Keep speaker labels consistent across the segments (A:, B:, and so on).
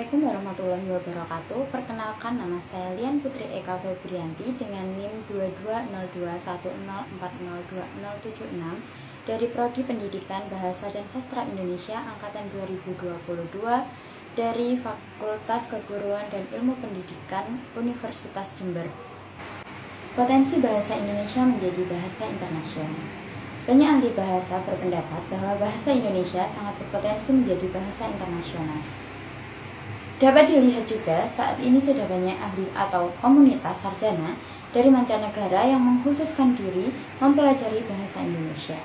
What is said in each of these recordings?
A: Assalamualaikum warahmatullahi wabarakatuh. Perkenalkan, nama saya Lian Putri Eka Febrianti dengan NIM 220210402076 dari Prodi Pendidikan Bahasa dan Sastra Indonesia angkatan 2022 dari Fakultas Keguruan dan Ilmu Pendidikan Universitas Jember. Potensi bahasa Indonesia menjadi bahasa internasional. Banyak ahli bahasa berpendapat bahwa bahasa Indonesia sangat berpotensi menjadi bahasa internasional. Dapat dilihat juga saat ini sudah banyak ahli atau komunitas sarjana dari mancanegara yang mengkhususkan diri mempelajari bahasa Indonesia.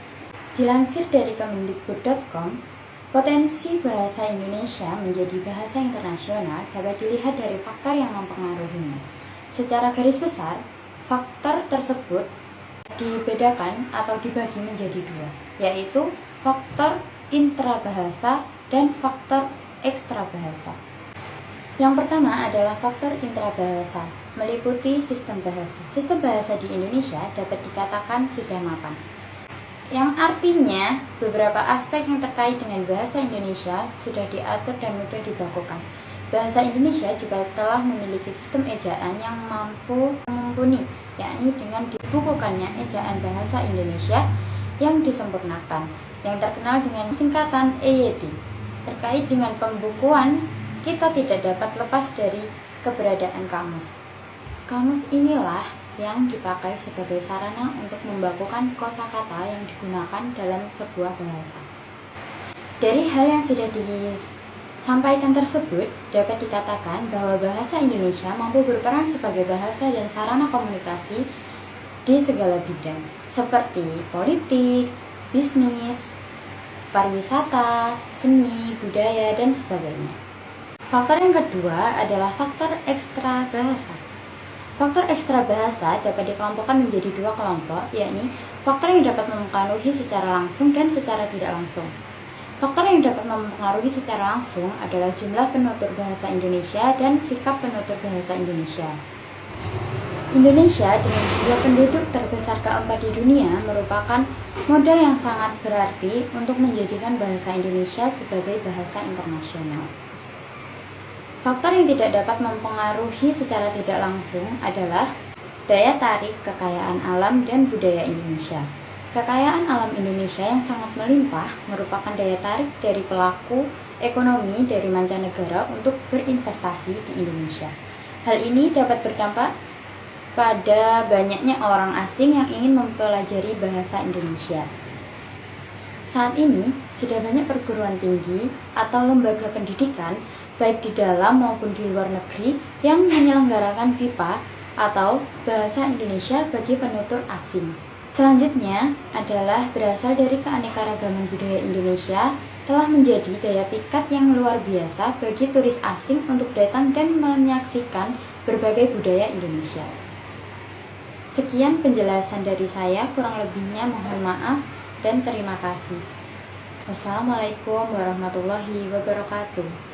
A: Dilansir dari kemendikbud.com, potensi bahasa Indonesia menjadi bahasa internasional dapat dilihat dari faktor yang mempengaruhinya. Secara garis besar, faktor tersebut dibedakan atau dibagi menjadi dua, yaitu faktor intrabahasa dan faktor ekstrabahasa. Yang pertama adalah faktor intrabahasa, meliputi sistem bahasa. Sistem bahasa di Indonesia dapat dikatakan sudah mapan, yang artinya beberapa aspek yang terkait dengan bahasa Indonesia sudah diatur dan mudah dibakukan. Bahasa Indonesia juga telah memiliki sistem ejaan yang mumpuni, yakni dengan dibukukannya ejaan bahasa Indonesia yang disempurnakan, yang terkenal dengan singkatan EYD. Terkait dengan pembukuan, kita tidak dapat lepas dari keberadaan kamus. Kamus inilah yang dipakai sebagai sarana untuk membakukan kosakata yang digunakan dalam sebuah bahasa. Dari hal yang sudah disampaikan tersebut, dapat dikatakan bahwa bahasa Indonesia mampu berperan sebagai bahasa dan sarana komunikasi di segala bidang, seperti politik, bisnis, pariwisata, seni, budaya, dan sebagainya. Faktor yang kedua adalah faktor ekstra bahasa. Faktor ekstra bahasa dapat dikelompokkan menjadi dua kelompok, yakni faktor yang dapat mempengaruhi secara langsung dan secara tidak langsung. Faktor yang dapat mempengaruhi secara langsung adalah jumlah penutur bahasa Indonesia dan sikap penutur bahasa Indonesia. Indonesia dengan jumlah penduduk terbesar keempat di dunia merupakan modal yang sangat berarti untuk menjadikan bahasa Indonesia sebagai bahasa internasional. Faktor yang tidak dapat mempengaruhi secara tidak langsung adalah daya tarik kekayaan alam dan budaya Indonesia. Kekayaan alam Indonesia yang sangat melimpah merupakan daya tarik dari pelaku ekonomi dari mancanegara untuk berinvestasi di Indonesia. Hal ini dapat berdampak pada banyaknya orang asing yang ingin mempelajari bahasa Indonesia. Saat ini, sudah banyak perguruan tinggi atau lembaga pendidikan baik di dalam maupun di luar negeri yang menyelenggarakan BIPA atau Bahasa Indonesia bagi penutur asing. Selanjutnya adalah berasal dari keanekaragaman budaya Indonesia telah menjadi daya pikat yang luar biasa bagi turis asing untuk datang dan menyaksikan berbagai budaya Indonesia. Sekian penjelasan dari saya, kurang lebihnya mohon maaf dan terima kasih. Wassalamualaikum warahmatullahi wabarakatuh.